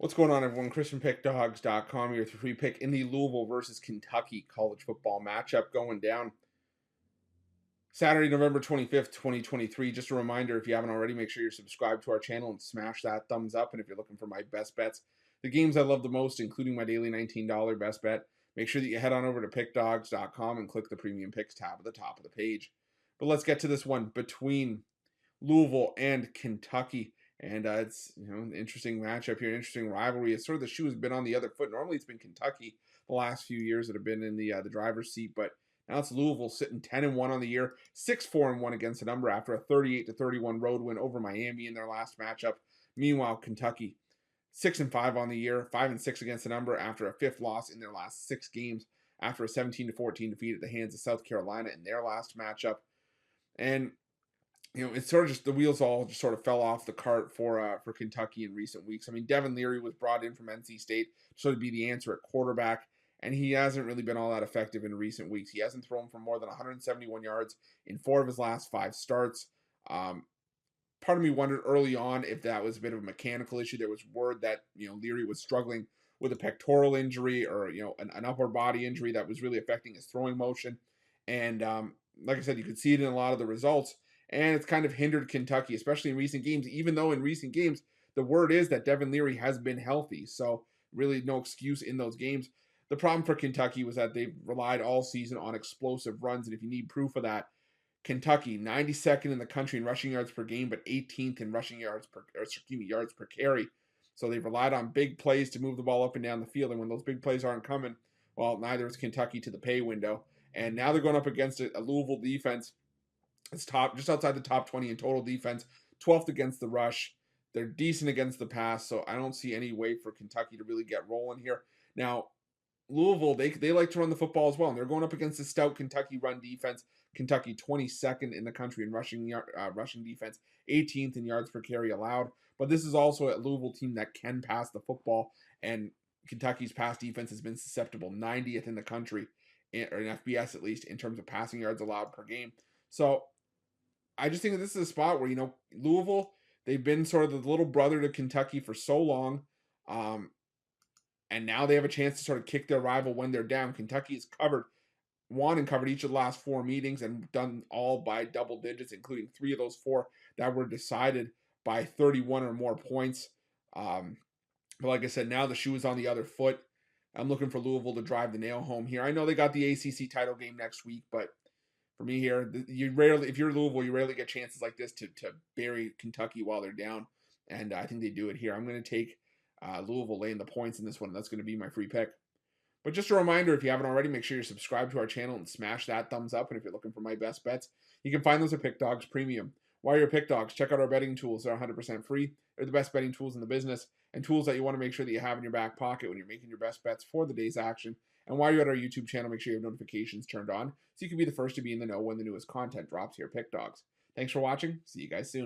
What's going on, everyone? Chris from Pickdawgz.com here with your free pick in the Louisville versus Kentucky college football matchup going down Saturday, November 25th, 2023. Just a reminder, if you haven't already, make sure you're subscribed to our channel and smash that thumbs up. And if you're looking for my best bets, the games I love the most, including my daily $19 best bet, make sure that you head on over to Pickdawgz.com and click the Premium Picks tab at the top of the page. But let's get to this one between Louisville and Kentucky. And it's an interesting matchup here, an interesting rivalry. It's sort of the shoe has been on the other foot. Normally, it's been Kentucky the last few years that have been in the driver's seat, but now it's Louisville sitting 10-1 on the year, 6-4-1 against the number after a 38-31 road win over Miami in their last matchup. Meanwhile, Kentucky 6-5 on the year, 5-6 against the number after a fifth loss in their last 6 games after a 17-14 defeat at the hands of South Carolina in their last matchup. And it's sort of just the wheels all just sort of fell off the cart for Kentucky in recent weeks. I mean, Devin Leary was brought in from NC State to sort of be the answer at quarterback, and he hasn't really been all that effective in recent weeks. He hasn't thrown for more than 171 yards in 4 of his last 5 starts. Part of me wondered early on if that was a bit of a mechanical issue. There was word that Leary was struggling with a pectoral injury or an upper body injury that was really affecting his throwing motion, and like I said, you could see it in a lot of the results. And it's kind of hindered Kentucky, especially in recent games, even though in recent games, the word is that Devin Leary has been healthy. So really no excuse in those games. The problem for Kentucky was that they've relied all season on explosive runs. And if you need proof of that, Kentucky, 92nd in the country in rushing yards per game, but 18th in rushing yards per carry. So they've relied on big plays to move the ball up and down the field. And when those big plays aren't coming, well, neither is Kentucky to the pay window. And now they're going up against a Louisville defense. It's just outside the top 20 in total defense, 12th against the rush. They're decent against the pass, so I don't see any way for Kentucky to really get rolling here. Now, Louisville, they like to run the football as well, and they're going up against the stout Kentucky run defense. Kentucky 22nd in the country in rushing defense, 18th in yards per carry allowed. But this is also a Louisville team that can pass the football, and Kentucky's pass defense has been susceptible, 90th in the country, or in FBS at least, in terms of passing yards allowed per game. So I just think that this is a spot where, Louisville, they've been sort of the little brother to Kentucky for so long. And now they have a chance to sort of kick their rival when they're down. Kentucky has covered each of the last 4 meetings and done all by double digits, including 3 of those 4 that were decided by 31 or more points. But like I said, now the shoe is on the other foot. I'm looking for Louisville to drive the nail home here. I know they got the ACC title game next week, but for me here, if you're Louisville, you rarely get chances like this to bury Kentucky while they're down, and I think they do it here. I'm going to take Louisville laying the points in this one. That's going to be my free pick. But just a reminder, if you haven't already, make sure you're subscribed to our channel and smash that thumbs up. And if you're looking for my best bets, you can find those at Pick Dawgz Premium. While you're at Pick Dawgz, check out our betting tools. They're 100% free. They're the best betting tools in the business and tools that you want to make sure that you have in your back pocket when you're making your best bets for the day's action. And while you're at our YouTube channel, make sure you have notifications turned on so you can be the first to be in the know when the newest content drops here at Pick Dawgz. Thanks for watching. See you guys soon.